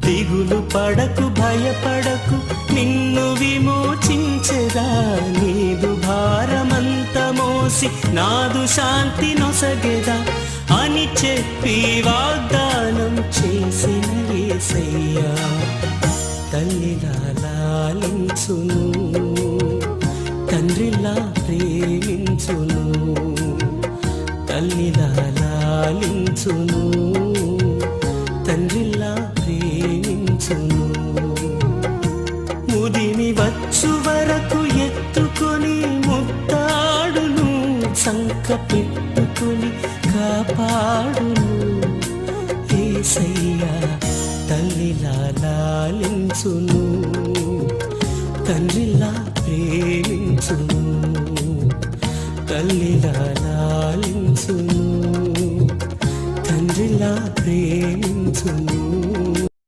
దిగులు పడకు భయపడకు నిన్ను విమోచించెదా, నీదు భారమంత మోసి నాదు శాంతి నొసగెదా అని చెప్పి వాగ్దానం చేసిన యేసయ్యా. తల్లిలా లాలించును, తండ్రిలా ప్రేమించును, తల్లిలా లాలించును, తండ్రిలా ప్రేమించును. ముదిమి వచ్చు వరకు ఎత్తుకొని ముత్తాడును, సంక పెట్టుకొని కాపాడును యేసయ్యా. తల్లిలా లాలించును, తండ్రిలా ప్రేమించును, తల్లిలా లాలించును, తండ్రిలా ప్రేమించును.